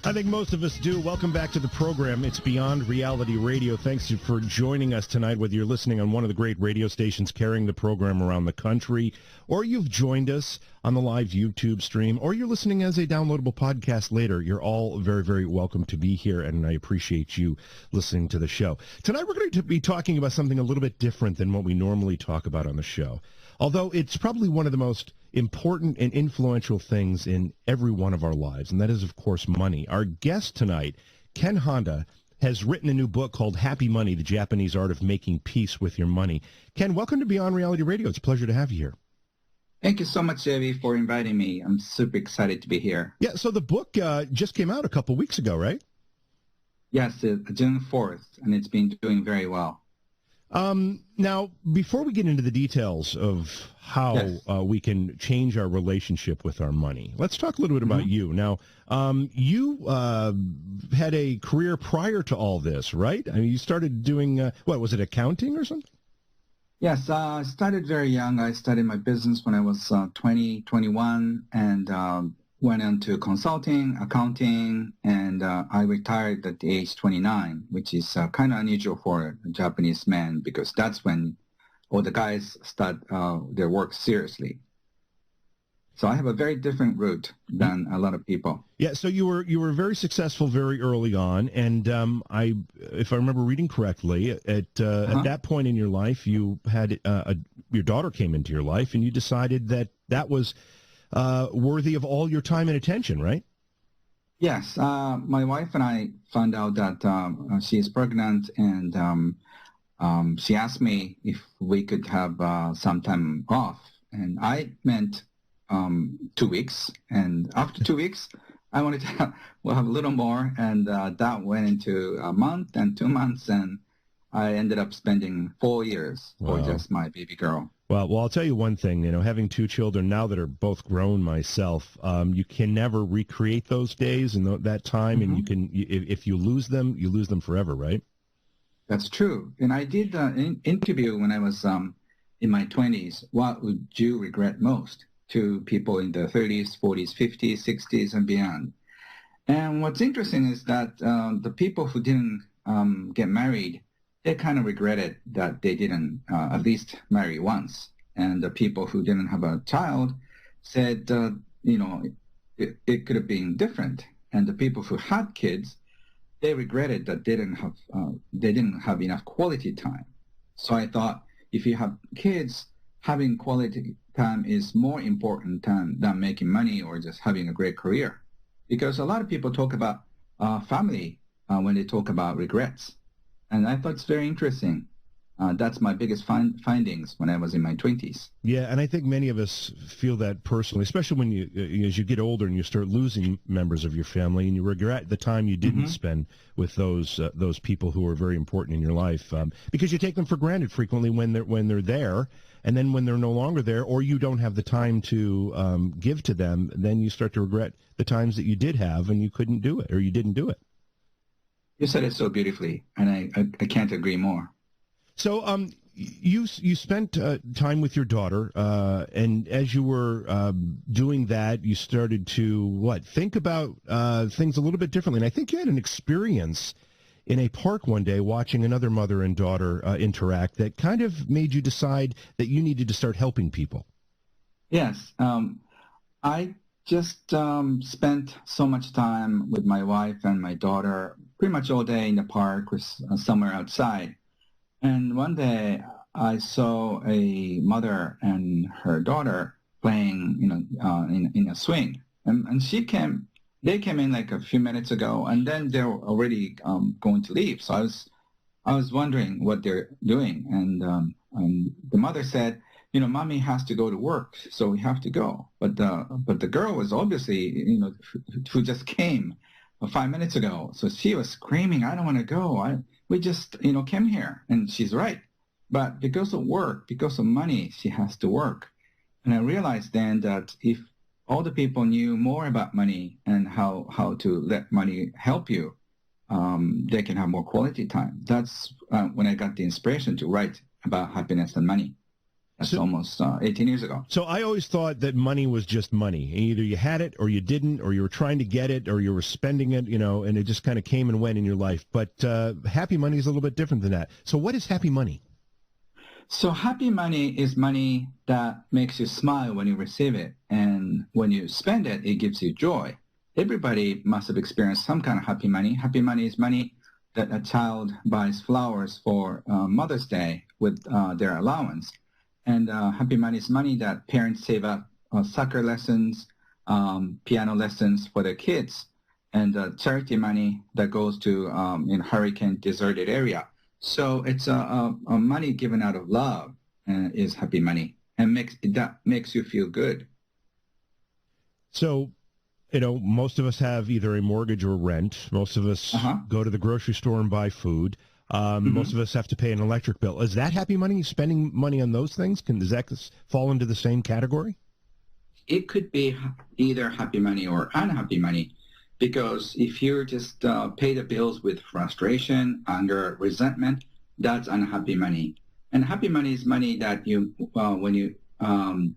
I think most of us do. Welcome back to the program. It's Beyond Reality Radio. Thanks for joining us tonight, whether you're listening on one of the great radio stations carrying the program around the country, or you've joined us on the live YouTube stream, or you're listening as a downloadable podcast later. You're all very, very welcome to be here, and I appreciate you listening to the show. Tonight we're going to be talking about something a little bit different than what we normally talk about on the show, although it's probably one of the most important and influential things in every one of our lives, and that is, of course, money. Our guest tonight, Ken Honda, has written a new book called Happy Money, The Japanese Art of Making Peace with Your Money. Ken, welcome to Beyond Reality Radio. It's a pleasure to have you here. Thank you so much, Davey, for inviting me. I'm super excited to be here. Yeah, so the book just came out a couple weeks ago, right? Yes, June 4th, and it's been doing very well. Now, before we get into the details of how we can change our relationship with our money, let's talk a little bit about you. Now, you had a career prior to all this, right? I mean, you started doing, what, was it accounting or something? Yes, I started very young. I started my business when I was 20, 21, and went into consulting, accounting, and I retired at the age 29, which is kind of unusual for a Japanese man because that's when all the guys start their work seriously. So I have a very different route than a lot of people. Yeah, so you were very successful very early on, and if I remember reading correctly, at that point in your life, you had your daughter came into your life, and you decided that was worthy of all your time and attention, right? Yes. My wife and I found out that she is pregnant, and she asked me if we could have some time off. And I meant 2 weeks. And after 2 weeks, I wanted to have a little more. And that went into a month and 2 months. And I ended up spending 4 years for just my baby girl. Well, I'll tell you one thing, having two children now that are both grown myself, you can never recreate those days and that time, and if you lose them forever, right? That's true. And I did an interview when I was in my 20s, what would you regret most, to people in their 30s, 40s, 50s, 60s, and beyond. And what's interesting is that the people who didn't get married, they kind of regretted that they didn't at least marry once. And the people who didn't have a child said, it could have been different. And the people who had kids, they regretted that they didn't have enough quality time. So I thought, if you have kids, having quality time is more important than making money or just having a great career. Because a lot of people talk about family when they talk about regrets. And I thought it's very interesting. That's my biggest findings when I was in my 20s. Yeah, and I think many of us feel that personally, especially when as you get older and you start losing members of your family and you regret the time you didn't spend with those people who are very important in your life, because you take them for granted frequently when they're there, and then when they're no longer there, or you don't have the time to give to them, then you start to regret the times that you did have and you couldn't do it or you didn't do it. You said it so beautifully, and I can't agree more. So you spent time with your daughter, and as you were doing that, you started to, think about things a little bit differently. And I think you had an experience in a park one day watching another mother and daughter interact that kind of made you decide that you needed to start helping people. Yes. I just spent so much time with my wife and my daughter pretty much all day in the park or somewhere outside. And one day I saw a mother and her daughter playing, in a swing. And they came in like a few minutes ago, and then they were already going to leave. So I was wondering what they're doing. And the mother said, Mommy has to go to work, so we have to go. But the girl was obviously, who just came 5 minutes ago. So she was screaming, I don't want to go. We just, came here. And she's right. But because of work, because of money, she has to work. And I realized then that if all the people knew more about money and how to let money help you, they can have more quality time. That's when I got the inspiration to write about happiness and money. That's almost 18 years ago. So I always thought that money was just money. Either you had it or you didn't, or you were trying to get it or you were spending it, and it just kind of came and went in your life. But happy money is a little bit different than that. So what is happy money? So happy money is money that makes you smile when you receive it. And when you spend it, it gives you joy. Everybody must have experienced some kind of happy money. Happy money is money that a child buys flowers for Mother's Day with their allowance. And happy money is money that parents save up soccer lessons, piano lessons for their kids, and charity money that goes to in hurricane deserted area. So it's a money given out of love is happy money, and that makes you feel good. So, most of us have either a mortgage or rent. Most of us go to the grocery store and buy food. Most of us have to pay an electric bill. Is that happy money? Spending money on those things? Does that fall into the same category? It could be either happy money or unhappy money, because if you just pay the bills with frustration, anger, resentment, that's unhappy money. And happy money is money that you, when you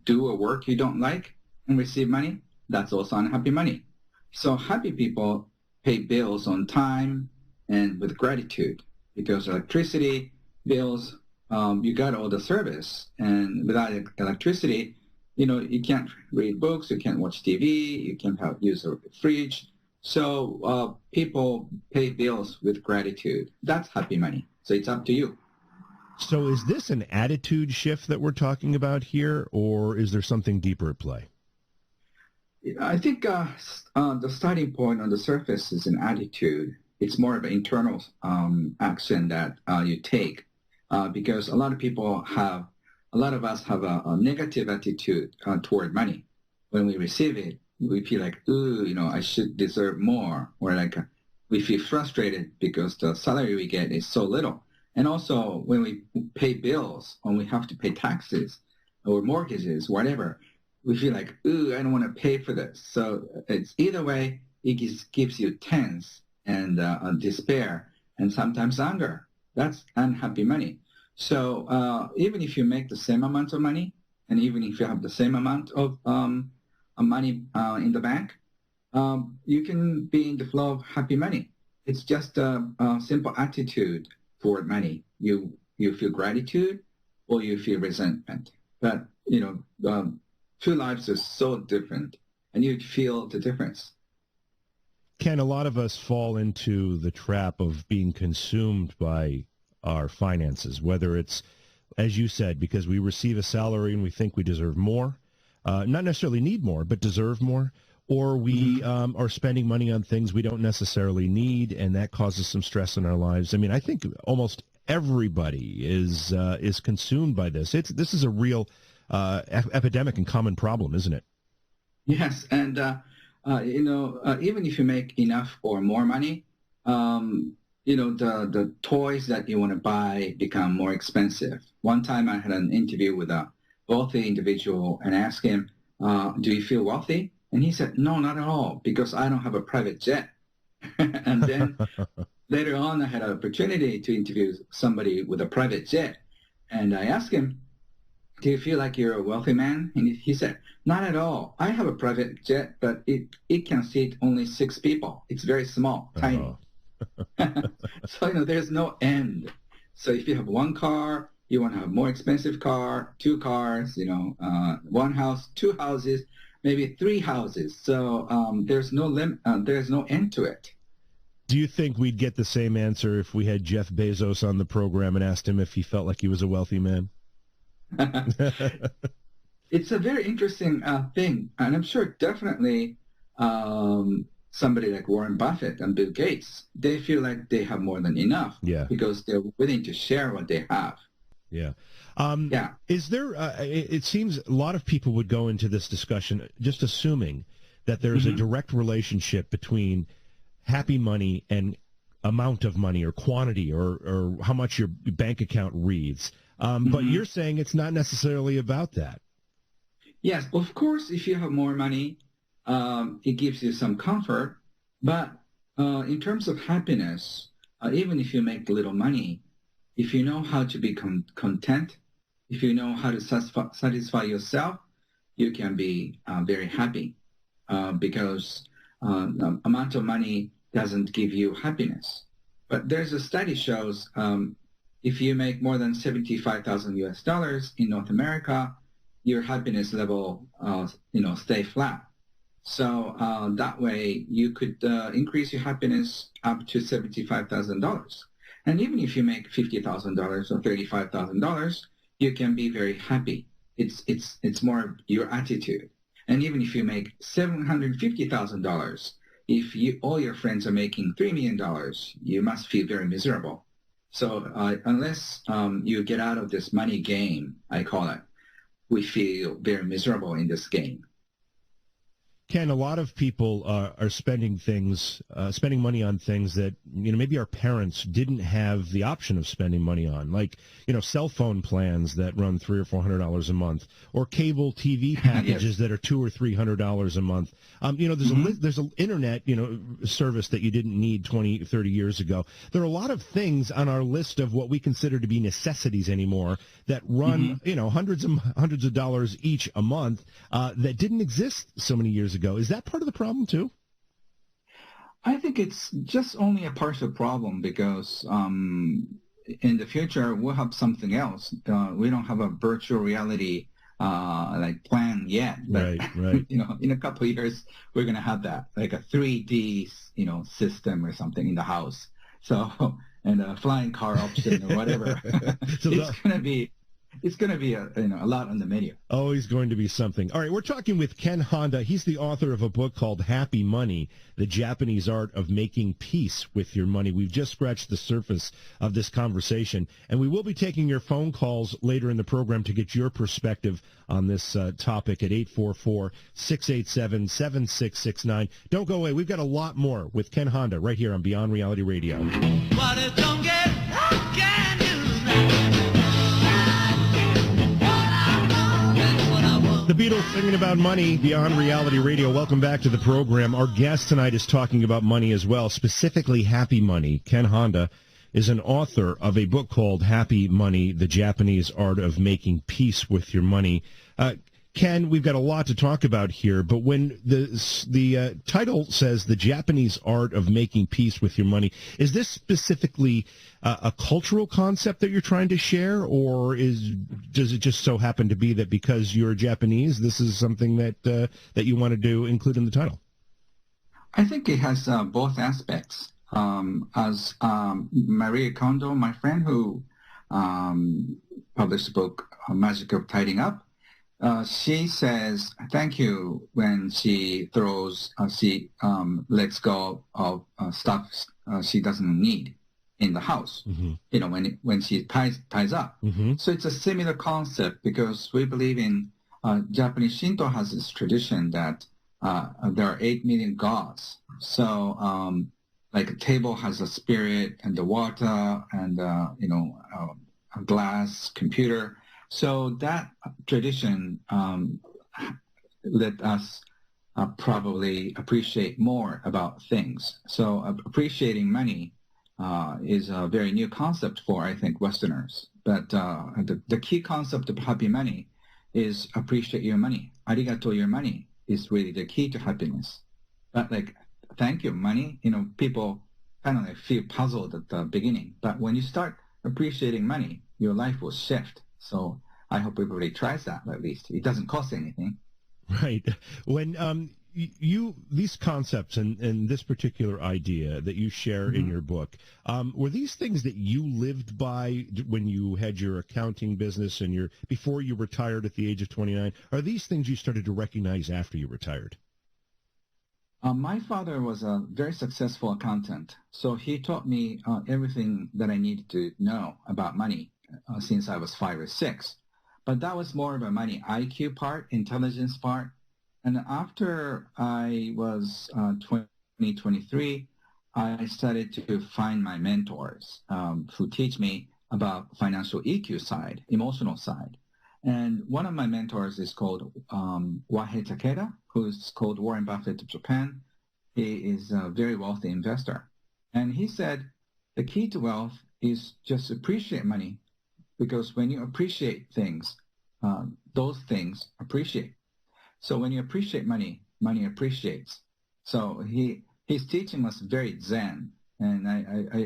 do a work you don't like and receive money, that's also unhappy money. So happy people pay bills on time and with gratitude. Because electricity bills, you got all the service, and without electricity, you can't read books, you can't watch TV, you can't use a fridge. So people pay bills with gratitude. That's happy money. So it's up to you. So is this an attitude shift that we're talking about here, or is there something deeper at play? I think the starting point on the surface is an attitude. It's more of an internal action that you take because a lot of us have a negative attitude toward money. When we receive it, we feel like, ooh, I should deserve more, or like we feel frustrated because the salary we get is so little. And also when we pay bills, when we have to pay taxes or mortgages, whatever, we feel like, ooh, I don't want to pay for this. So it's either way, it gives you tense and despair, and sometimes anger. That's unhappy money. So even if you make the same amount of money, and even if you have the same amount of money in the bank, you can be in the flow of happy money. It's just a simple attitude toward money. You feel gratitude or you feel resentment. But, two lives are so different, and you feel the difference. Ken, a lot of us fall into the trap of being consumed by our finances, whether it's, as you said, because we receive a salary and we think we deserve more, not necessarily need more, but deserve more, or we are spending money on things we don't necessarily need, and that causes some stress in our lives. I mean, I think almost everybody is consumed by this. This is a real epidemic and common problem, isn't it? Yes, and even if you make enough or more money, the toys that you want to buy become more expensive. One time I had an interview with a wealthy individual and asked him, do you feel wealthy? And he said, no, not at all, because I don't have a private jet. And then later on, I had an opportunity to interview somebody with a private jet. And I asked him, do you feel like you're a wealthy man? And he said, not at all. I have a private jet, but it can seat only 6 people. It's very small, tiny. So, there's no end. So if you have one car, you want to have a more expensive car, 2 cars, one house, 2 houses, maybe 3 houses. So there's no limit. There's no end to it. Do you think we'd get the same answer if we had Jeff Bezos on the program and asked him if he felt like he was a wealthy man? It's a very interesting thing, and I'm sure definitely somebody like Warren Buffett and Bill Gates, they feel like they have more than enough, because they're willing to share what they have. Yeah. Is there, it seems a lot of people would go into this discussion just assuming that there's a direct relationship between happy money and amount of money or quantity or how much your bank account reads. But you're saying it's not necessarily about that. Yes, of course, if you have more money, it gives you some comfort. But in terms of happiness, even if you make little money, if you know how to be content, if you know how to satisfy yourself, you can be very happy because the amount of money doesn't give you happiness. But there's a study shows if you make more than 75,000 US dollars in North America, your happiness level, stay flat. So that way you could increase your happiness up to $75,000. And even if you make $50,000 or $35,000, you can be very happy. It's more your attitude. And even if you make $750,000, if all your friends are making $3 million, you must feel very miserable. So unless you get out of this money game, I call it, we feel very miserable in this game. Ken, a lot of people are spending money on things that, maybe our parents didn't have the option of spending money on, like, cell phone plans that run $300 or $400 a month, or cable TV packages yes. that are $200 or $300 a month. There's an internet, service that you didn't need 20, 30 years ago. There are a lot of things on our list of what we consider to be necessities anymore that run, hundreds of dollars each a month that didn't exist so many years ago. Is that part of the problem too? I think it's just only a partial problem because in the future we'll have something else. We don't have a virtual reality plan yet, but right. In a couple of years we're going to have that, like a 3D system or something in the house. So and a flying car option or whatever. So it's going to be a lot on the menu. Always going to be something. All right, we're talking with Ken Honda. He's the author of a book called Happy Money, The Japanese Art of Making Peace with Your Money. We've just scratched the surface of this conversation, and we will be taking your phone calls later in the program to get your perspective on this topic at 844-687-7669. Don't go away. We've got a lot more with Ken Honda right here on Beyond Reality Radio. What it don't get, can you? The Beatles singing about money, Beyond Reality Radio. Welcome back to the program. Our guest tonight is talking about money as well, specifically happy money. Ken Honda is an author of a book called Happy Money, The Japanese Art of Making Peace with Your Money. Ken, we've got a lot to talk about here, but when the title says The Japanese Art of Making Peace with Your Money, is this specifically a cultural concept that you're trying to share, or does it just so happen to be that because you're Japanese, this is something that you wanted to include in the title? I think it has both aspects. As Marie Kondo, my friend who published the book Magic of Tidying Up, she says thank you when she lets go of stuff she doesn't need in the house, when she ties up. So it's a similar concept because we believe in Japanese Shinto has this tradition that there are 8 million gods. So like a table has a spirit and the water and a glass, computer. So that tradition let us probably appreciate more about things. So appreciating money is a very new concept for, I think, Westerners. But the key concept of happy money is appreciate your money. Arigato your money is really the key to happiness. But thank you, money, people kind of feel puzzled at the beginning. But when you start appreciating money, your life will shift. So I hope everybody tries that at least. It doesn't cost anything. Right. When these concepts and this particular idea that you share in your book, were these things that you lived by when you had your accounting business and before you retired at the age of 29? Are these things you started to recognize after you retired? My father was a very successful accountant, so he taught me everything that I needed to know about money since I was 5 or 6. But that was more of a money IQ part, intelligence part. And after I was 23, I started to find my mentors who teach me about financial EQ side, emotional side. And one of my mentors is called Wahei Takeda, who's called Warren Buffett of Japan. He is a very wealthy investor. And he said the key to wealth is just appreciate money because when you appreciate things, those things appreciate. So when you appreciate money, money appreciates. So he's teaching us very Zen, and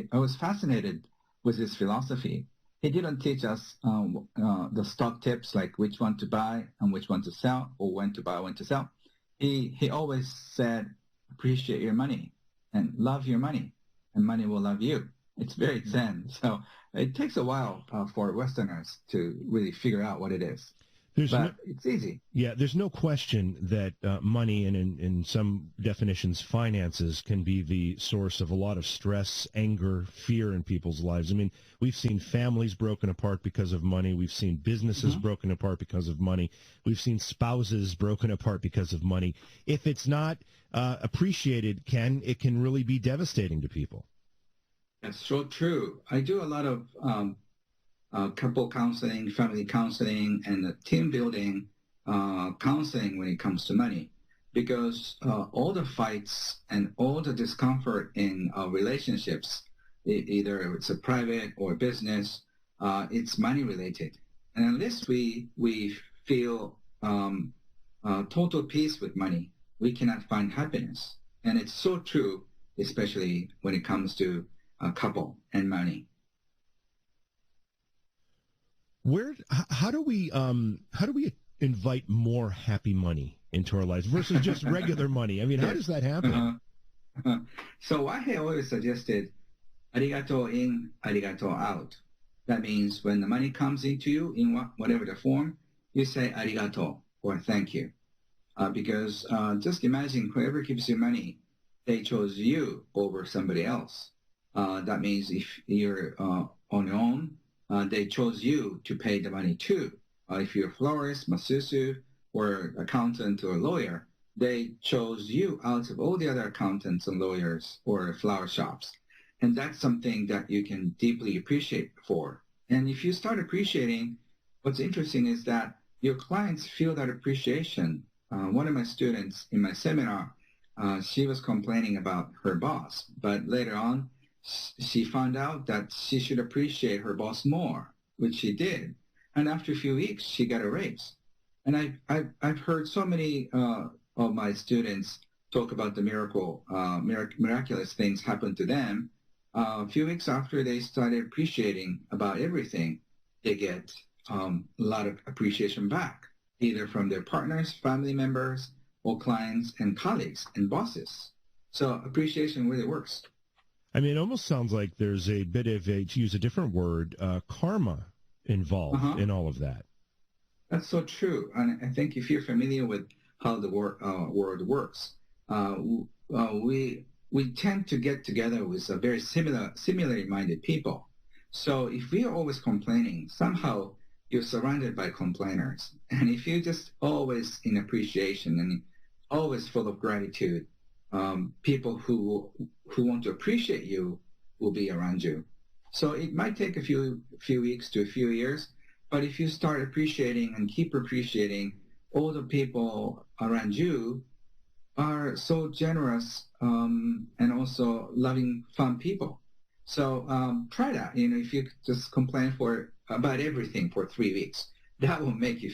I was fascinated with his philosophy. He didn't teach us the stock tips, like which one to buy and which one to sell, or when to buy, when to sell. He always said, appreciate your money and love your money, and money will love you. It's very Zen. So it takes a while for Westerners to really figure out what it is. But it's easy. Yeah, there's no question that money and in some definitions finances can be the source of a lot of stress, anger, fear in people's lives. I mean, we've seen families broken apart because of money. We've seen businesses broken apart because of money. We've seen spouses broken apart because of money. If it's not appreciated, it can really be devastating to people. That's so true. I do a lot of couple counseling, family counseling, and team building counseling when it comes to money, because all the fights and all the discomfort in relationships, either it's a private or business, it's money related. And unless we feel total peace with money, we cannot find happiness. And it's so true, especially when it comes to a couple and money. How do we invite more happy money into our lives versus just regular money? I mean, how does that happen? So Wahei always suggested arigato in, arigato out. That means when the money comes into you in whatever the form, you say arigato or thank you. Because just imagine whoever gives you money, they chose you over somebody else. That means if you're on your own, they chose you to pay the money to. If you're a florist, masseuse, or accountant or lawyer, they chose you out of all the other accountants and lawyers or flower shops. And that's something that you can deeply appreciate for. And if you start appreciating, what's interesting is that your clients feel that appreciation. One of my students in my seminar, she was complaining about her boss, but later on, she found out that she should appreciate her boss more, which she did. And after a few weeks, she got a raise. And I've heard so many of my students talk about the miraculous things happen to them. A few weeks after they started appreciating about everything, they get a lot of appreciation back, either from their partners, family members, or clients and colleagues and bosses. So appreciation really works. I mean, it almost sounds like there's a bit of to use a different word, karma involved in all of that. That's so true. And I think if you're familiar with how the world works, we tend to get together with a very similarly minded people. So if we are always complaining, somehow you're surrounded by complainers. And if you're just always in appreciation and always full of gratitude, people who want to appreciate you will be around you. So it might take a few weeks to a few years, but if you start appreciating and keep appreciating, all the people around you are so generous and also loving, fun people. So try that. If you just complain about everything for 3 weeks, that will make you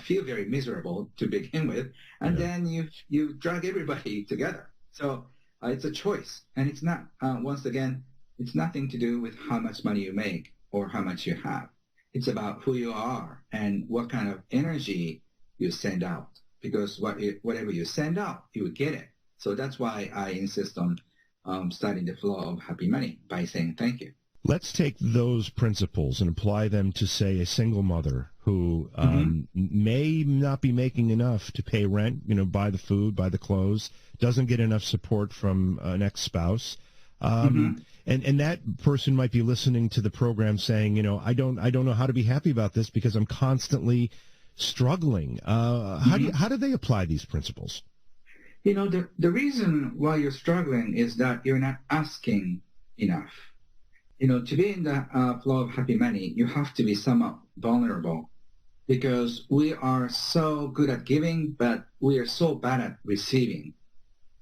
feel very miserable to begin with, and then you drag everybody together. So it's a choice, and it's not, once again, it's nothing to do with how much money you make or how much you have. It's about who you are and what kind of energy you send out, because whatever you send out, you will get it. So that's why I insist on starting the flow of happy money by saying thank you. Let's take those principles and apply them to, say, a single mother who may not be making enough to pay rent, buy the food, buy the clothes, doesn't get enough support from an ex-spouse. And that person might be listening to the program saying, I don't know how to be happy about this because I'm constantly struggling. How do they apply these principles? The reason why you're struggling is that you're not asking enough. To be in the flow of happy money, you have to be somewhat vulnerable, because we are so good at giving, but we are so bad at receiving.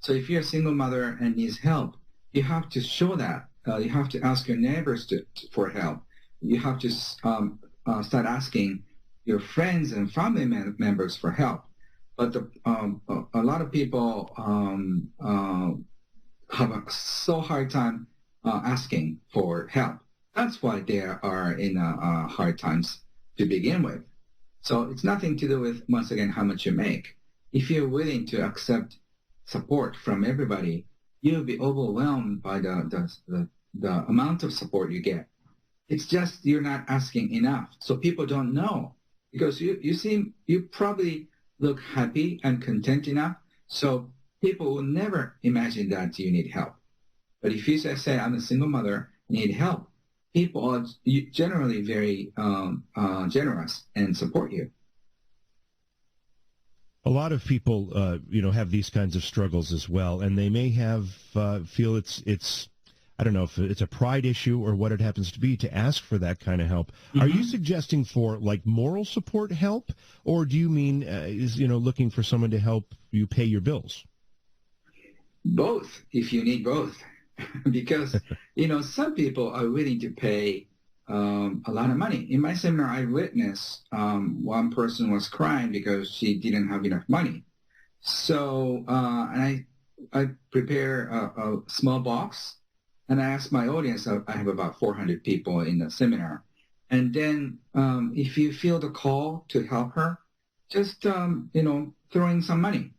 So if you're a single mother and needs help, you have to show that. You have to ask your neighbors for help. you have to start asking your friends and family members for help. But a lot of people have a so hard time asking for help. That's why they are in hard times to begin with. So it's nothing to do with, once again, how much you make. If you're willing to accept support from everybody, you'll be overwhelmed by the amount of support you get. It's just you're not asking enough. So people don't know, because you probably look happy and content enough. So people will never imagine that you need help. But if you say, I'm a single mother, need help, people are generally very generous and support you. A lot of people, have these kinds of struggles as well, and they may feel it's I don't know if it's a pride issue or what it happens to be, to ask for that kind of help. Mm-hmm. Are you suggesting for like moral support help, or do you mean looking for someone to help you pay your bills? Both, if you need both, because some people are willing to pay a lot of money. In my seminar, I witnessed one person was crying because she didn't have enough money. So, and I prepare a small box, and I ask my audience, I have about 400 people in the seminar. And then if you feel the call to help her, just, throw in some money.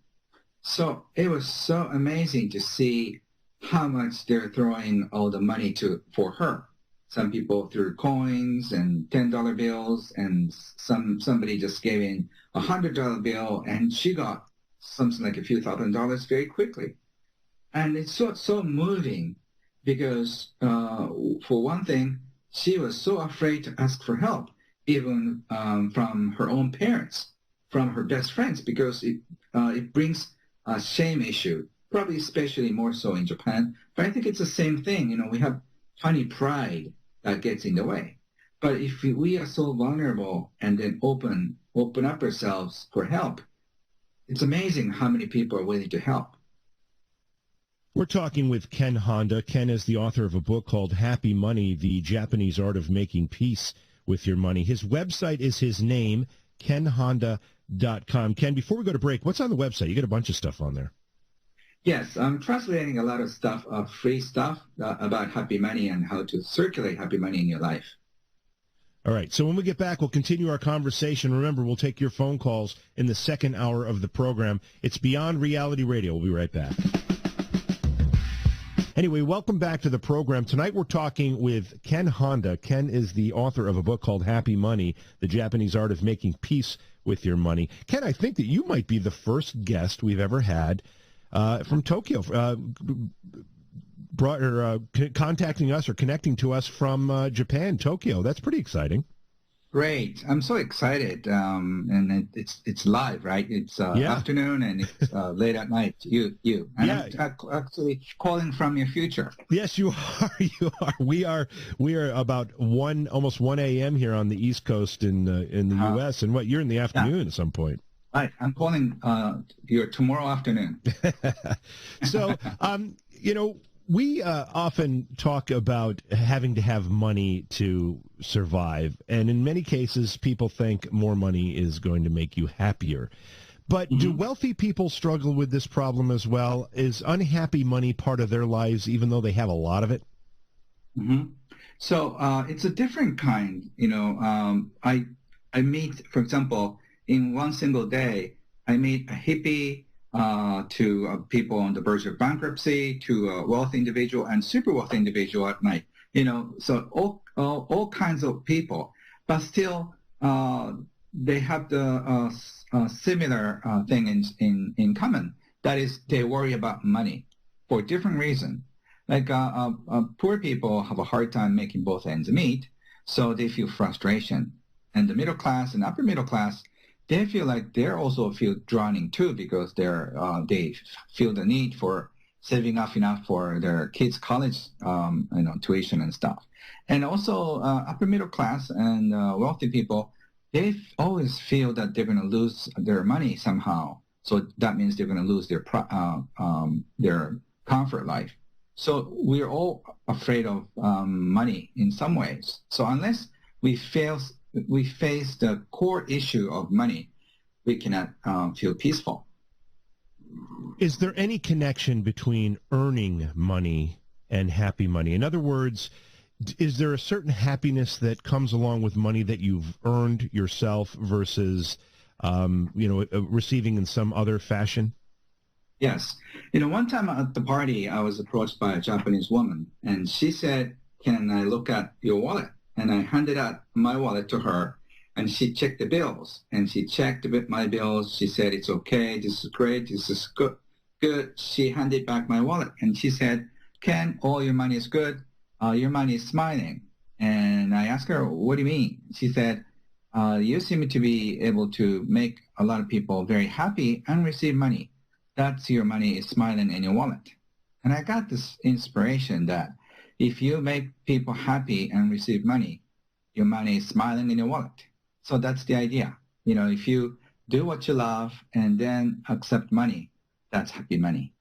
So it was so amazing to see how much they're throwing all the money for her. Some people threw coins and $10 bills, and somebody just gave in a $100 bill, and she got something like a few $1,000s very quickly. And it's so moving, because for one thing, she was so afraid to ask for help, even from her own parents, from her best friends, because it brings a shame issue, probably especially more so in Japan. But I think it's the same thing. We have funny pride that gets in the way. But if we are so vulnerable and then open up ourselves for help, it's amazing how many people are willing to help. We're talking with Ken Honda. Ken is the author of a book called Happy Money, The Japanese Art of Making Peace with Your Money. His website is his name, kenhonda.com. Ken, before we go to break, what's on the website? You got a bunch of stuff on there. Yes, I'm translating a lot of stuff, free stuff about happy money and how to circulate happy money in your life. All right, so when we get back, we'll continue our conversation. Remember, we'll take your phone calls in the second hour of the program. It's Beyond Reality Radio. We'll be right back. Anyway, welcome back to the program. Tonight we're talking with Ken Honda. Ken is the author of a book called Happy Money, The Japanese Art of Making Peace with Your Money. Ken, I think that you might be the first guest we've ever had from Tokyo, contacting us or connecting to us from Japan, Tokyo. That's pretty exciting. Great. I'm so excited. And it's live, right? It's afternoon, and it's late at night. You. And yeah. I'm actually calling from your future. Yes, you are. You are. We are about almost 1 a.m. here on the East Coast in the U.S. And you're in the afternoon at some point. Right. I'm calling your tomorrow afternoon. So, we often talk about having to have money to survive, and in many cases, people think more money is going to make you happier. But do wealthy people struggle with this problem as well? Is unhappy money part of their lives, even though they have a lot of it? Mm-hmm. So it's a different kind. I meet, for example, in one single day, I meet a hippie, to people on the verge of bankruptcy, to a wealthy individual and super wealthy individual at night. So all kinds of people, but still they have the similar thing in common. That is, they worry about money for different reasons. Like poor people have a hard time making both ends meet, so they feel frustration. And the middle class and upper middle class, they feel like they also feel drowning too, because they feel the need for saving up enough for their kids' college, tuition and stuff. And also upper middle class and wealthy people, they always feel that they're going to lose their money somehow. So that means they're going to lose their comfort life. So we're all afraid of money in some ways. So unless we face the core issue of money, we cannot feel peaceful. Is there any connection between earning money and happy money? In other words, is there a certain happiness that comes along with money that you've earned yourself versus, receiving in some other fashion? Yes. One time at the party, I was approached by a Japanese woman, and she said, "Can I look at your wallet?" And I handed out my wallet to her, and she checked the bills. And she checked my bills. She said, "It's okay. This is great. This is good." Good. She handed back my wallet, and she said, "Ken, all your money is good. Your money is smiling." And I asked her, "What do you mean?" She said, "You seem to be able to make a lot of people very happy and receive money. That's your money is smiling in your wallet." And I got this inspiration that if you make people happy and receive money, your money is smiling in your wallet. So that's the idea. If you do what you love and then accept money, that's happy money.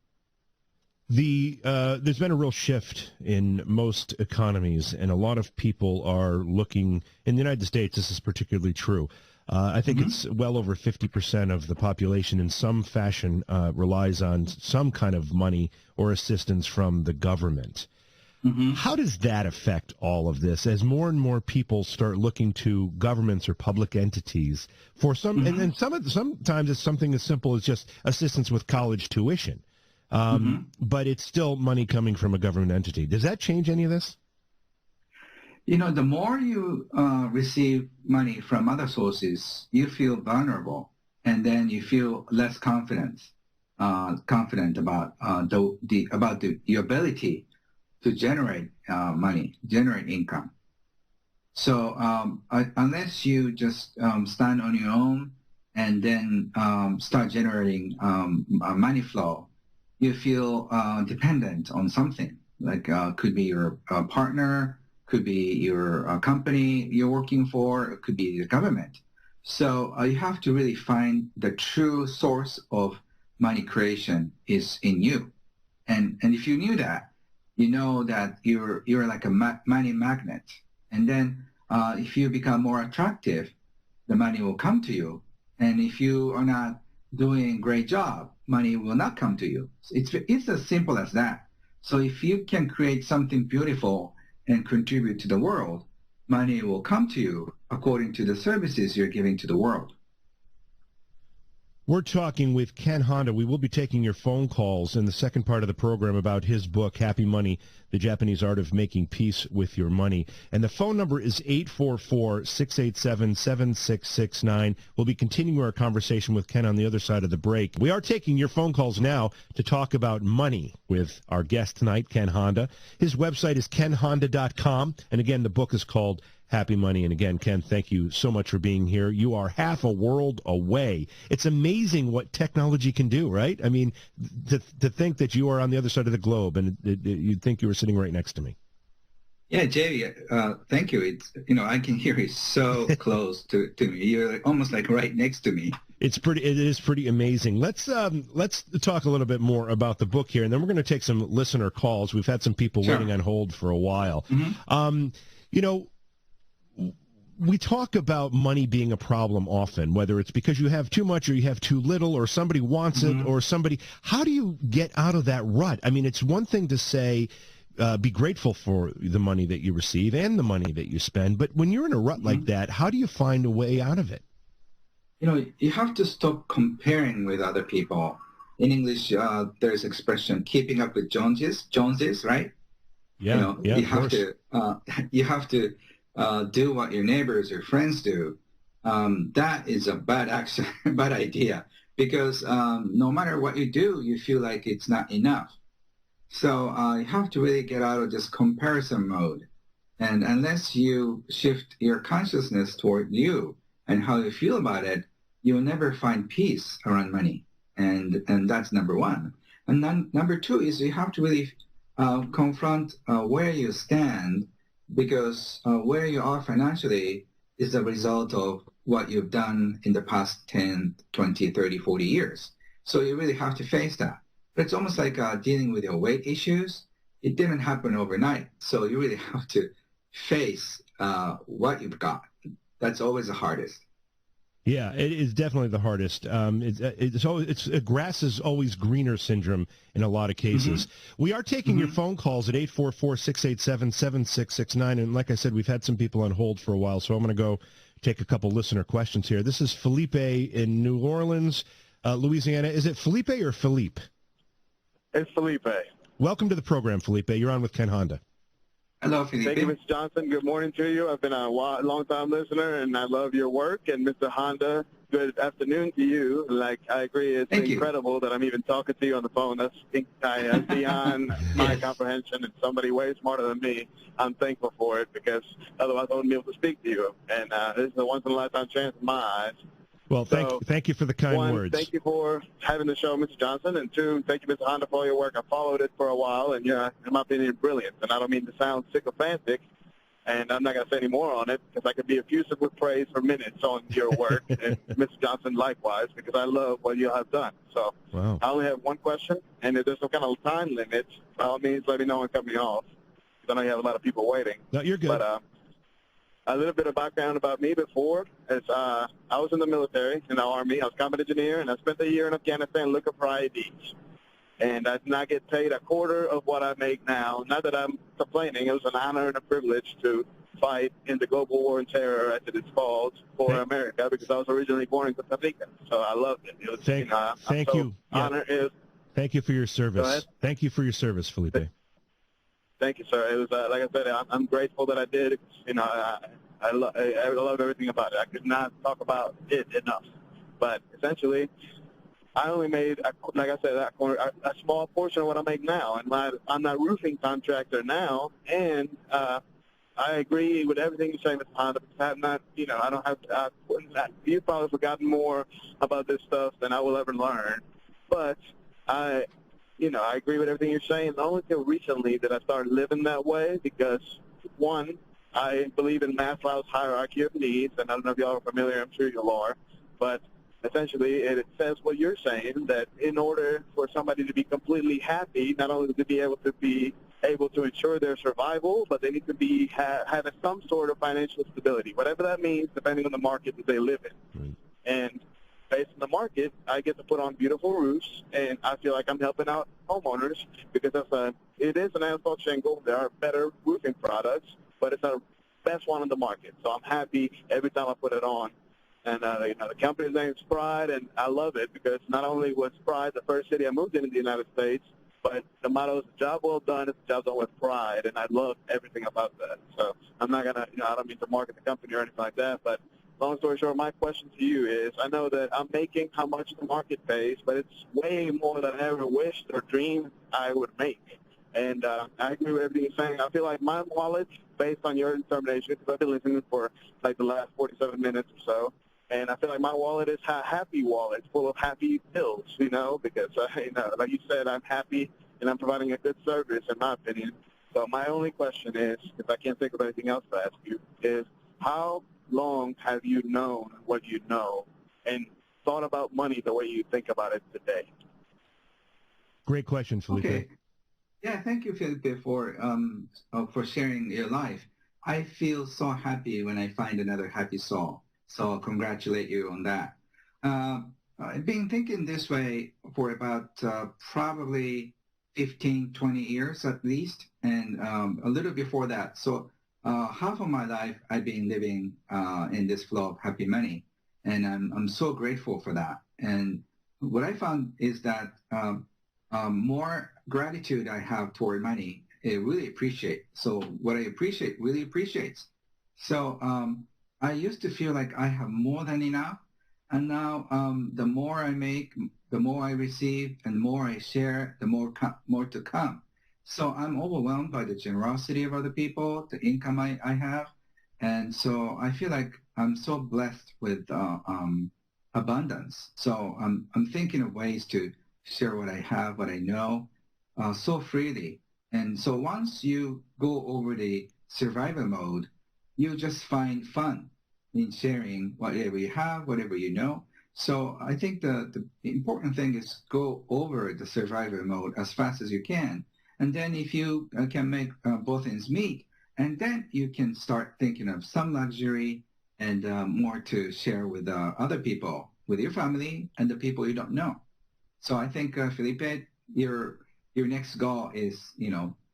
There's been a real shift in most economies, and a lot of people are looking, in the United States, this is particularly true. I think it's well over 50% of the population in some fashion relies on some kind of money or assistance from the government. How does that affect all of this as more and more people start looking to governments or public entities for some, and then sometimes it's something as simple as just assistance with college tuition, but it's still money coming from a government entity. Does that change any of this? The more you receive money from other sources, you feel vulnerable, and then you feel less confident about your ability to generate money, generate income. So unless you just stand on your own and then start generating money flow, you feel dependent on something. Like could be your partner, could be your company you're working for, it could be the government. So you have to really find the true source of money creation is in you. And if you knew that, you know that you're like a money magnet. And then if you become more attractive, the money will come to you. And if you are not doing a great job, money will not come to you. It's as simple as that. So if you can create something beautiful and contribute to the world, money will come to you according to the services you're giving to the world. We're talking with Ken Honda. We will be taking your phone calls in the second part of the program about his book, Happy Money, The Japanese Art of Making Peace with Your Money. And the phone number is 844-687-7669. We'll be continuing our conversation with Ken on the other side of the break. We are taking your phone calls now to talk about money with our guest tonight, Ken Honda. His website is kenhonda.com. And again, the book is called Happy Money. And again, Ken, thank you so much for being here. You are half a world away. It's amazing what technology can do, right? I mean, to think that you are on the other side of the globe and you'd think you were sitting right next to me. Yeah, Jay, thank you. It's, I can hear you so close to me. You're almost like right next to me. It is pretty amazing. Let's talk a little bit more about the book here, and then we're going to take some listener calls. We've had some people waiting on hold for a while. We talk about money being a problem often, whether it's because you have too much or you have too little or somebody wants it or somebody. How do you get out of that rut? I mean, it's one thing to say, be grateful for the money that you receive and the money that you spend. But when you're in a rut like that, how do you find a way out of it? You have to stop comparing with other people. In English, there's expression, keeping up with Joneses, right? Yeah, you have to do what your neighbors or friends do. That is a bad idea, because no matter what you do, you feel like it's not enough. So you have to really get out of this comparison mode. And unless you shift your consciousness toward you and how you feel about it, you'll never find peace around money. And that's number one. And then number two is you have to really confront where you stand, because where you are financially is a result of what you've done in the past 10, 20, 30, 40 years. So you really have to face that. But it's almost like dealing with your weight issues. It didn't happen overnight. So you really have to face what you've got. That's always the hardest. Yeah, it is definitely the hardest. It's grass is always greener syndrome in a lot of cases. We are taking your phone calls at 844-687-7669, and like I said, we've had some people on hold for a while, so I'm going to go take a couple listener questions here. This is Felipe in New Orleans, Louisiana. Is it Felipe or Philippe? It's Felipe. Welcome to the program, Felipe. You're on with Ken Honda. Hello, Felipe. Thank you, Mr. Johnson. Good morning to you. I've been a long-time listener, and I love your work. And Mr. Honda, good afternoon to you. Like, I agree, it's incredible that I'm even talking to you on the phone. That's beyond my comprehension, and somebody way smarter than me. I'm thankful for it, because otherwise I wouldn't be able to speak to you. And this is a once-in-a-licetime chance in my eyes. Well, thank you for the kind words. Thank you for having the show, Mr. Johnson. And two, thank you, Mr. Honda, for all your work. I followed it for a while, and in my opinion, brilliant. And I don't mean to sound sycophantic, and I'm not going to say any more on it, because I could be effusive with praise for minutes on your work, and Mr. Johnson likewise, because I love what you have done. So I only have one question, and if there's some kind of time limit, by all means, let me know and cut me off, because I know you have a lot of people waiting. No, you're good. But, a little bit of background about me before is I was in the military, in the Army. I was a combat engineer, and I spent a year in Afghanistan looking for IEDs. And I did not get paid a quarter of what I make now. Not that I'm complaining. It was an honor and a privilege to fight in the global war on terror, as it is called, for America, because I was originally born in Costa Rica. So I loved it. It was, thank you. Thank you for your service. Thank you for your service, Felipe. Thank you, sir. It was like I said, I'm grateful that I did. I love everything about it. I could not talk about it enough. But essentially, I only made, like I said, a small portion of what I make now. And I'm not a roofing contractor now. And I agree with everything you're saying, Mr. Honda. I have not, I don't have. You've probably forgotten more about this stuff than I will ever learn. But I agree with everything you're saying. It's only until recently that I started living that way, because, one, I believe in Maslow's hierarchy of needs, and I don't know if y'all are familiar. I'm sure you all are. But essentially, it says what you're saying, that in order for somebody to be completely happy, not only to be able to ensure their survival, but they need to be having some sort of financial stability, whatever that means, depending on the market that they live in. Right. And based on the market, I get to put on beautiful roofs, and I feel like I'm helping out homeowners, because it is an asphalt shingle. There are better roofing products, but it's the best one on the market. So I'm happy every time I put it on. And the company's name is Pride, and I love it, because not only was Pride the first city I moved in the United States, but the motto is "Job well done, it's a job done with pride," and I love everything about that. So I'm not gonna, I don't mean to market the company or anything like that, but long story short, my question to you is, I know that I'm making how much the market pays, but it's way more than I ever wished or dreamed I would make. And I agree with everything you're saying. I feel like my wallet, based on your determination, because I've been listening for like the last 47 minutes or so, and I feel like my wallet is a happy wallet, full of happy pills, because, like you said, I'm happy and I'm providing a good service, in my opinion. So my only question is, if I can't think of anything else to ask you, is how long have you known what you know and thought about money the way you think about it today? Great question, Felipe. Okay. Yeah, thank you, Felipe, for sharing your life. I feel so happy when I find another happy soul. So I'll congratulate you on that. I've been thinking this way for about probably 15, 20 years at least, and a little before that. So half of my life I've been living in this flow of happy money, and I'm so grateful for that. And what I found is that more gratitude I have toward money, I really appreciate. So what I appreciate really appreciates. So I used to feel like I have more than enough, and now the more I make, the more I receive, and the more I share, the more to come. So I'm overwhelmed by the generosity of other people, the income I have, and so I feel like I'm so blessed with abundance. So I'm thinking of ways to share what I have, what I know, so freely. And so once you go over the survival mode, you just find fun in sharing whatever you have, whatever you know. So I think the important thing is go over the survival mode as fast as you can. And then if you can make both ends meet, And then you can start thinking of some luxury and more to share with other people, with your family and the people you don't know. So I think, Felipe, your next goal is,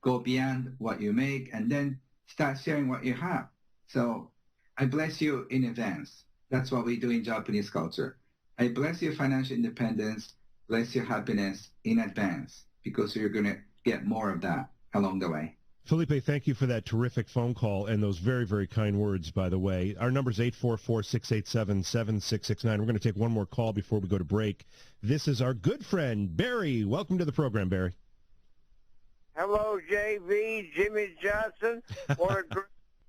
go beyond what you make and then start sharing what you have. So I bless you in advance. That's what we do in Japanese culture. I bless your financial independence, bless your happiness in advance, because you're going to get more of that along the way. Felipe, thank you for that terrific phone call and those very, very kind words, by the way. Our number is 844-687-7669. We're going to take one more call before we go to break. This is our good friend, Barry. Welcome to the program, Barry. Hello, JV, Jimmy Johnson. What a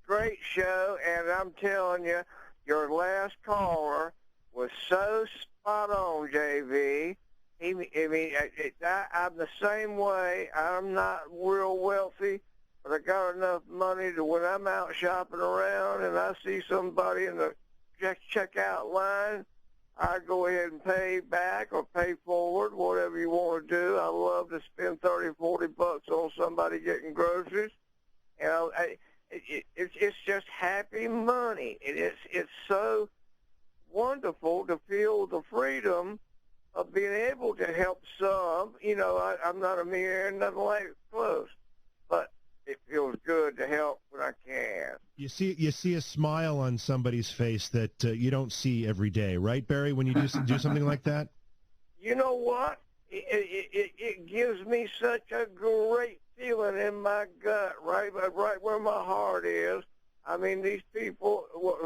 great show, and I'm telling you, your last caller was so spot on, JV. I'm the same way. I'm not real wealthy, but I got enough money to when I'm out shopping around and I see somebody in the checkout line, I go ahead and pay back or pay forward, whatever you want to do. I love to spend $30, $40 on somebody getting groceries. And it's just happy money. It's so wonderful to feel the freedom of being able to help some. I'm not a millionaire, nothing like close, but it feels good to help when I can. You see a smile on somebody's face that you don't see every day, right, Barry, when you do something like that? You know what? It gives me such a great feeling in my gut, right where my heart is. I mean, these people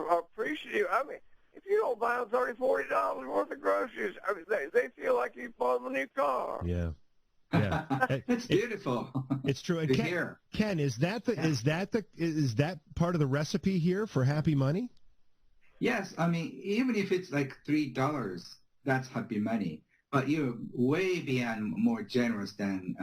are appreciative. I mean, if you don't buy them $30, $40 worth of groceries, they feel like you bought them a new car. Yeah. It's beautiful. It's true. And Ken, is that part of the recipe here for happy money? Yes. I mean, even if it's like $3, that's happy money. But you're way beyond more generous than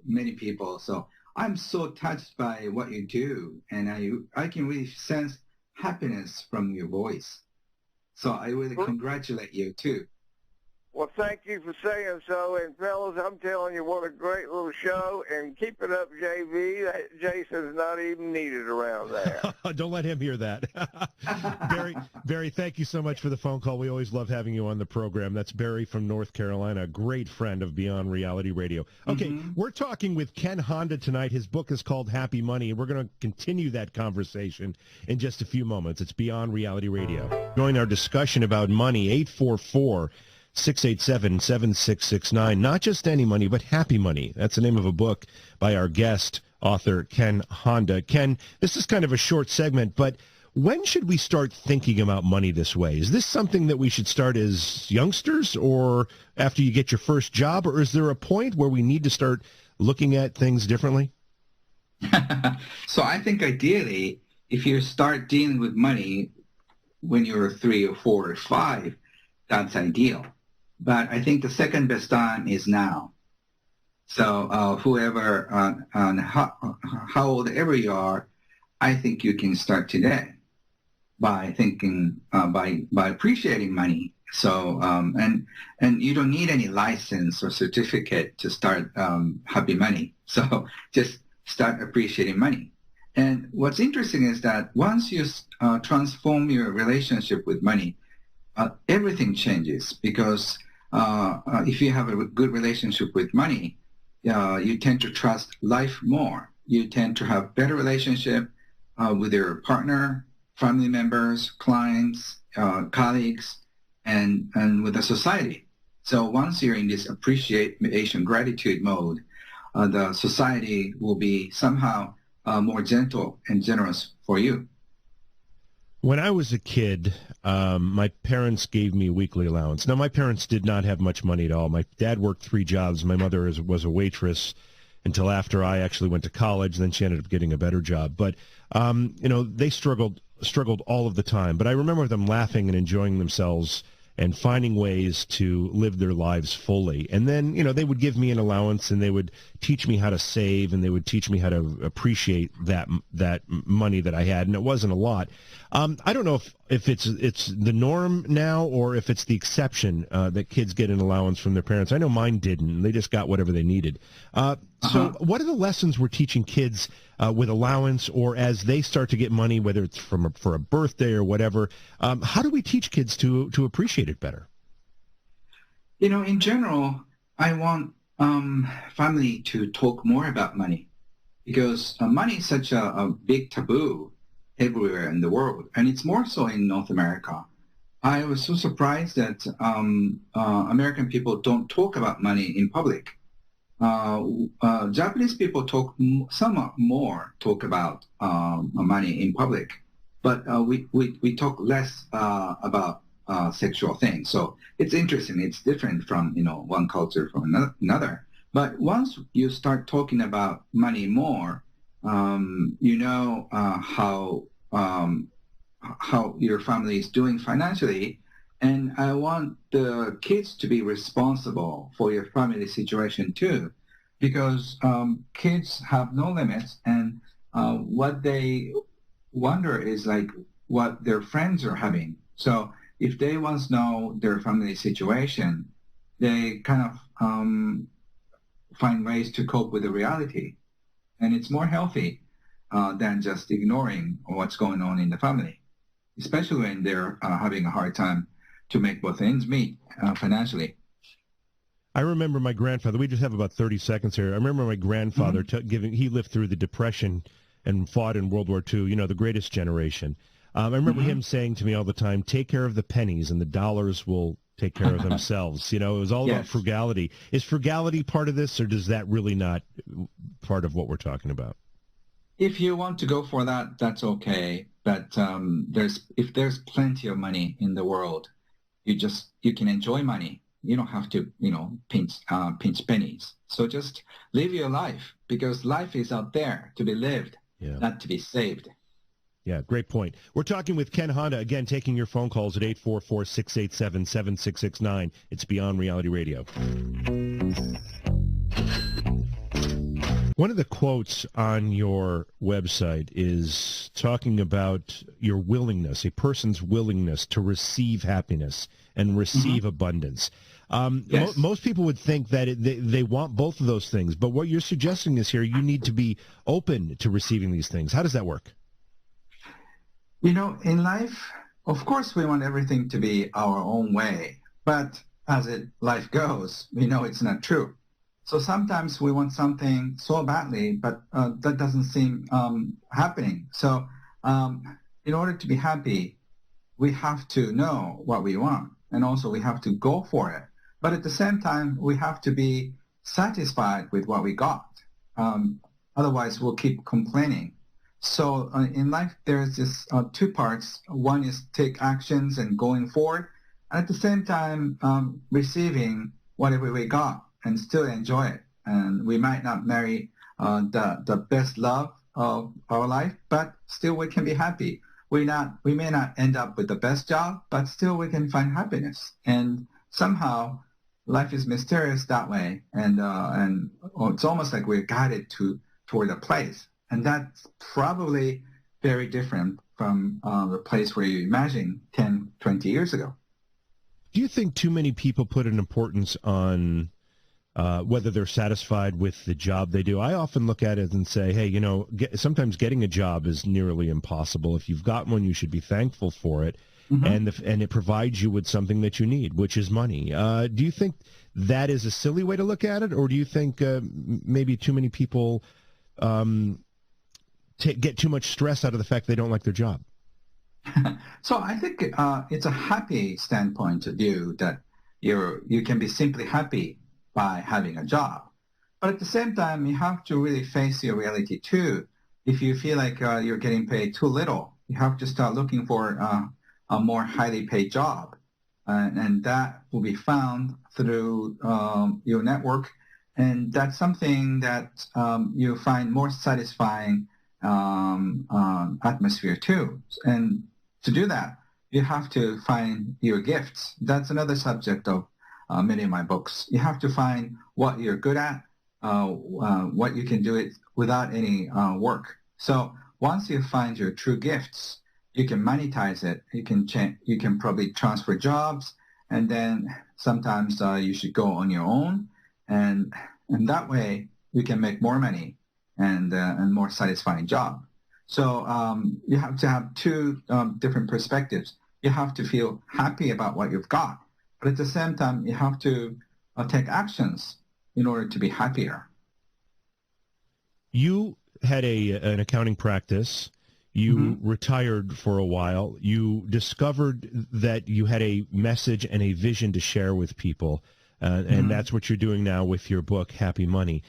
many people. So I'm so touched by what you do, and I can really sense happiness from your voice. So I really congratulate you too. Well, thank you for saying so. And fellas, I'm telling you, what a great little show. And keep it up, JV. Jason's not even needed around there. Don't let him hear that. Barry, thank you so much for the phone call. We always love having you on the program. That's Barry from North Carolina, a great friend of Beyond Reality Radio. Okay, We're talking with Ken Honda tonight. His book is called Happy Money, and we're going to continue that conversation in just a few moments. It's Beyond Reality Radio. Join our discussion about money, 844-687-7669. Not just any money, but happy money. That's the name of a book by our guest, author Ken Honda. Ken, this is kind of a short segment, but when should we start thinking about money this way? Is this something that we should start as youngsters or after you get your first job, or is there a point where we need to start looking at things differently? So I think ideally, if you start dealing with money when you're 3 or 4 or 5, that's ideal. But I think the second best time is now. So whoever, how old ever you are, I think you can start today by thinking, by appreciating money. So, and you don't need any license or certificate to start happy money. So just start appreciating money. And what's interesting is that once you transform your relationship with money, everything changes, because if you have a good relationship with money, you tend to trust life more. You tend to have better relationship with your partner, family members, clients, colleagues, and with the society. So once you're in this appreciation, gratitude mode, the society will be somehow more gentle and generous for you. When I was a kid, my parents gave me weekly allowance. Now, my parents did not have much money at all. My dad worked 3 jobs. My mother was a waitress until after I actually went to college. Then she ended up getting a better job. But, they struggled all of the time. But I remember them laughing and enjoying themselves and finding ways to live their lives fully. And then, they would give me an allowance and they would teach me how to save, and they would teach me how to appreciate that money that I had, and it wasn't a lot. I don't know if it's the norm now or if it's the exception that kids get an allowance from their parents. I know mine didn't. They just got whatever they needed. So what are the lessons we're teaching kids with allowance, or as they start to get money, whether it's for a birthday or whatever? How do we teach kids to appreciate it better? In general, I want family to talk more about money, because money is such a big taboo everywhere in the world, and it's more so in North America. I was so surprised that American people don't talk about money in public. Japanese people talk somewhat more about money in public, but we talk less about sexual things. So it's interesting. It's different from one culture from another. But once you start talking about money more, how your family is doing financially, and I want the kids to be responsible for your family situation too, because kids have no limits, and what they wonder is like what their friends are having. So if they once know their family situation, they kind of find ways to cope with the reality. And it's more healthy than just ignoring what's going on in the family, especially when they're having a hard time to make both ends meet financially. I remember my grandfather, we just have about 30 seconds here. I remember my grandfather he lived through the Depression and fought in World War II, the greatest generation. I remember him saying to me all the time, take care of the pennies and the dollars will take care of themselves. It was all about frugality. Is frugality part of this, or does that really not part of what we're talking about? If you want to go for that, that's okay. But if there's plenty of money in the world, you can enjoy money. You don't have to, pinch pennies. So just live your life, because life is out there to be lived, not to be saved. Yeah, great point. We're talking with Ken Honda, again, taking your phone calls at 844-687-7669. It's Beyond Reality Radio. One of the quotes on your website is talking about your willingness, a person's willingness to receive happiness and receive abundance. Most people would think that they want both of those things, but what you're suggesting is here, you need to be open to receiving these things. How does that work? In life, of course, we want everything to be our own way. But as life goes, we know it's not true. So sometimes we want something so badly, but that doesn't seem happening. So in order to be happy, we have to know what we want. And also we have to go for it. But at the same time, we have to be satisfied with what we got. Otherwise, we'll keep complaining. So in life, there's this two parts. One is take actions and going forward, and at the same time, receiving whatever we got and still enjoy it. And we might not marry the best love of our life, but still we can be happy. We may not end up with the best job, but still we can find happiness. And somehow, life is mysterious that way, and it's almost like we're guided toward a place. And that's probably very different from the place where you imagined 10, 20 years ago. Do you think too many people put an importance on whether they're satisfied with the job they do? I often look at it and say, hey, sometimes getting a job is nearly impossible. If you've got one, you should be thankful for it. And it provides you with something that you need, which is money. Do you think that is a silly way to look at it? Or do you think maybe too many people get too much stress out of the fact they don't like their job? So I think it's a happy standpoint of view that you can be simply happy by having a job. But at the same time, you have to really face your reality too. If you feel like you're getting paid too little, you have to start looking for a more highly paid job. And that will be found through your network. And that's something that you find more satisfying atmosphere too. And to do that, you have to find your gifts. That's another subject of many of my books. You have to find what you're good at, what you can do it without any work. So once you find your true gifts, you can monetize it. You can probably transfer jobs, and then sometimes you should go on your own, and that way you can make more money and more satisfying job. So you have to have two different perspectives. You have to feel happy about what you've got, but at the same time, you have to take actions in order to be happier. You had an accounting practice. You retired for a while. You discovered that you had a message and a vision to share with people, and that's what you're doing now with your book, Happy Money.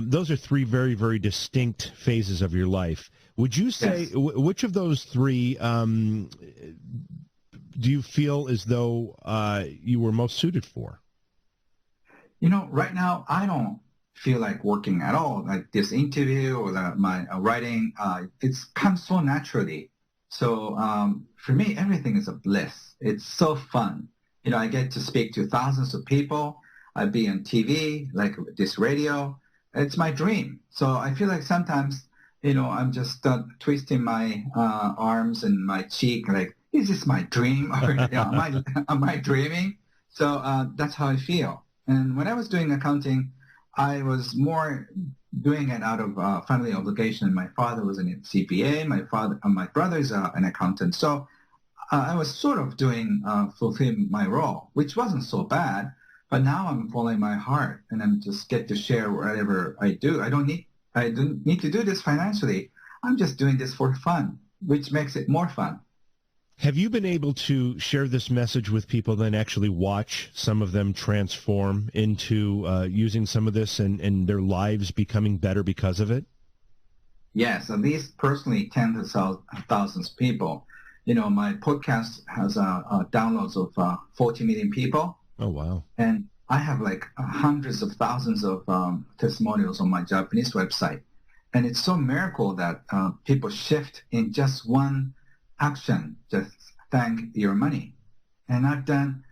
Those are three very, very distinct phases of your life. Would you say, which of those three do you feel as though you were most suited for? Right now, I don't feel like working at all. Like this interview or my writing, it comes so naturally. So for me, everything is a bliss. It's so fun. I get to speak to thousands of people. I be on TV, like this radio. It's my dream. So I feel like sometimes, I'm just twisting my arms and my cheek, like, is this my dream? Or am I dreaming? So that's how I feel. And when I was doing accounting, I was more doing it out of family obligation. My father was a CPA. My brother is an accountant. So I was sort of fulfilling my role, which wasn't so bad. But now I'm following my heart, and I'm just get to share whatever I do. I don't need to do this financially. I'm just doing this for fun, which makes it more fun. Have you been able to share this message with people, then actually watch some of them transform into using some of this and their lives becoming better because of it? Yes, at least personally, tens of thousands of people. My podcast has downloads of 40 million people. Oh, wow. And I have like hundreds of thousands of testimonials on my Japanese website. And it's so miracle that people shift in just one action, just thank your money. And I've done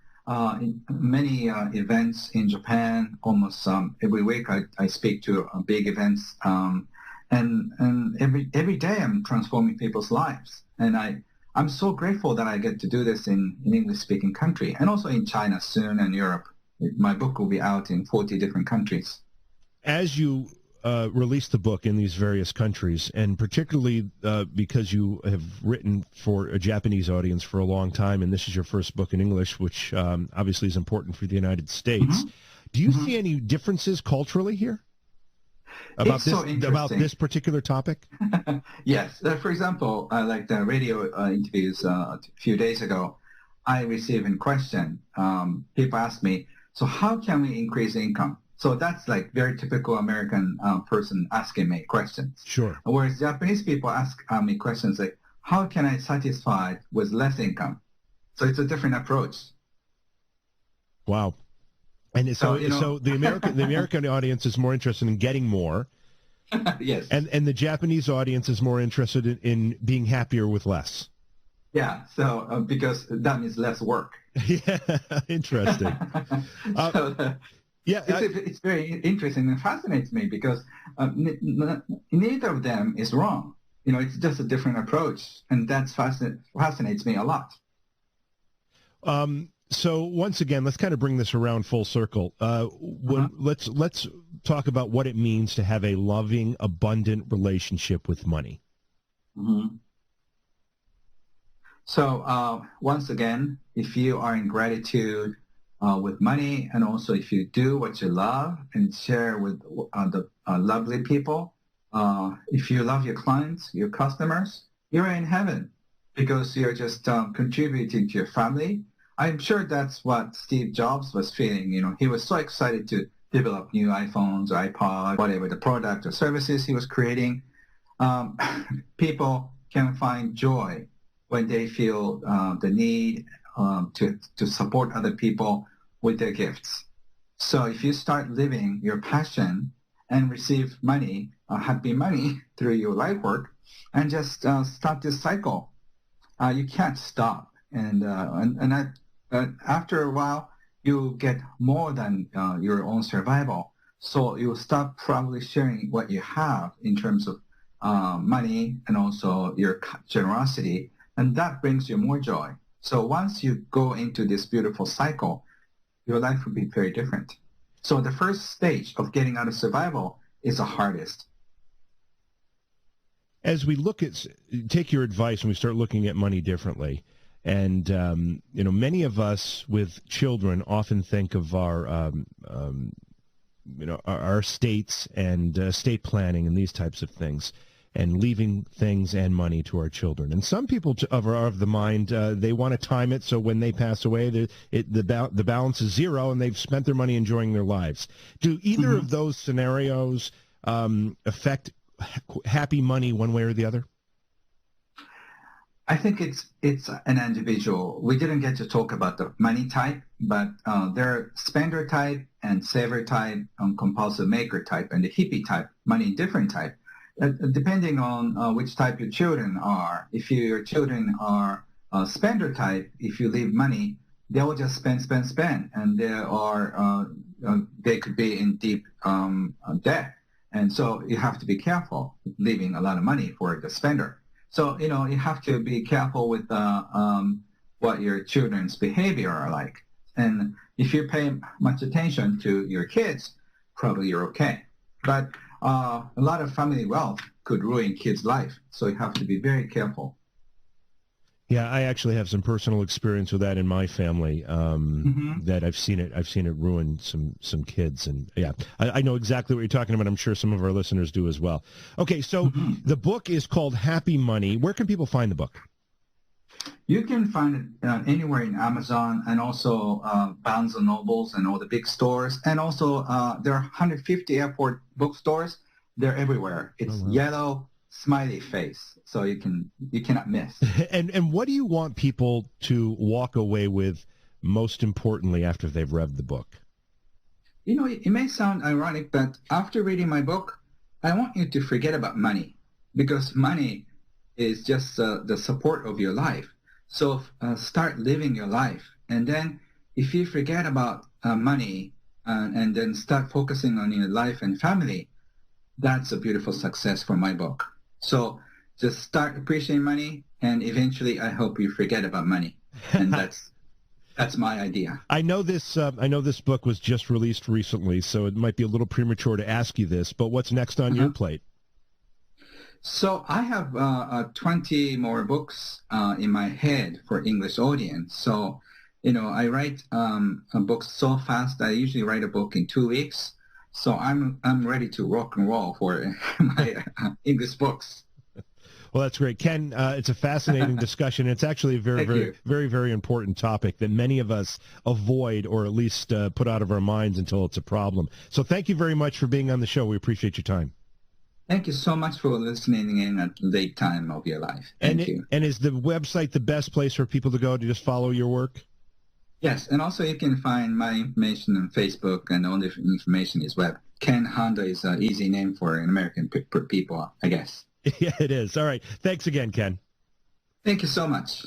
many events in Japan. Almost every week I speak to big events, and every day I'm transforming people's lives. And I'm so grateful that I get to do this in English-speaking country, and also in China soon, and Europe. My book will be out in 40 different countries. As you release the book in these various countries, and particularly because you have written for a Japanese audience for a long time, and this is your first book in English, which obviously is important for the United States. Do you see any differences culturally here about this particular topic? Yes. For example, like the radio interviews a few days ago, I received a question. People ask me, so how can we increase income? So that's like very typical American person asking me questions. Sure. Whereas Japanese people ask me questions like, how can I satisfy with less income? So it's a different approach. Wow. And so the American audience is more interested in getting more. Yes. And the Japanese audience is more interested in being happier with less. Yeah. So because that means less work. Yeah. Interesting. Yeah, it's very interesting and fascinates me because neither of them is wrong. It's just a different approach, and that fascinates me a lot. So once again, let's kind of bring this around full circle. Let's talk about what it means to have a loving, abundant relationship with money. So once again, if you are in gratitude with money, and also if you do what you love and share with the lovely people, if you love your clients, your customers, you're in heaven because you're just contributing to your family. I'm sure that's what Steve Jobs was feeling. He was so excited to develop new iPhones, or iPod, whatever the product or services he was creating. People can find joy when they feel the need to support other people with their gifts. So if you start living your passion and receive money, happy money through your life work, and just start this cycle, you can't stop. And after a while, you get more than your own survival. So you will stop probably sharing what you have in terms of money and also your generosity, and that brings you more joy. So once you go into this beautiful cycle, your life will be very different. So the first stage of getting out of survival is the hardest. As we take your advice and we start looking at money differently, and many of us with children often think of our estates and estate planning and these types of things, and leaving things and money to our children. And some people are of the mind they want to time it so when they pass away, the balance is zero and they've spent their money enjoying their lives. Do either of those scenarios affect happy money one way or the other? I think it's an individual. We didn't get to talk about the money type, but there are spender type and saver type, compulsive maker type, and the hippie type, money indifferent type. Depending on which type your children are. If your children are spender type, if you leave money, they will just spend, and they could be in deep debt. And so you have to be careful leaving a lot of money for the spender. So, you have to be careful with what your children's behavior are like. And if you pay much attention to your kids, probably you're okay. But a lot of family wealth could ruin kids' life. So you have to be very careful. Yeah, I actually have some personal experience with that in my family. That I've seen it ruin some kids, and yeah, I know exactly what you're talking about. I'm sure some of our listeners do as well. Okay, so the book is called Happy Money. Where can people find the book? You can find it anywhere in Amazon, and also Barnes and Nobles and all the big stores, and also there are 150 airport bookstores. They're everywhere. It's yellow smiley face, so you cannot miss. And what do you want people to walk away with most importantly after they've read the book? It may sound ironic, but after reading my book, I want you to forget about money, because money is just the support of your life. So start living your life, and then if you forget about money and then start focusing on your life and family, that's a beautiful success for my book. So just start appreciating money, and eventually I hope you forget about money. And that's my idea. I know this book was just released recently, so it might be a little premature to ask you this, but what's next on your plate? So I have 20 more books in my head for English audience. So, I write books so fast. I usually write a book in 2 weeks. So I'm ready to rock and roll for my English books. Well, that's great, Ken. It's a fascinating discussion. It's actually a very, very important topic that many of us avoid, or at least put out of our minds until it's a problem. So thank you very much for being on the show. We appreciate your time. Thank you so much for listening in at the late time of your life. Thank you. And is the website the best place for people to go to just follow your work? Yes, and also you can find my information on Facebook, and all the information is web. Ken Honda is an easy name for an American people, I guess. Yeah, it is. All right. Thanks again, Ken. Thank you so much.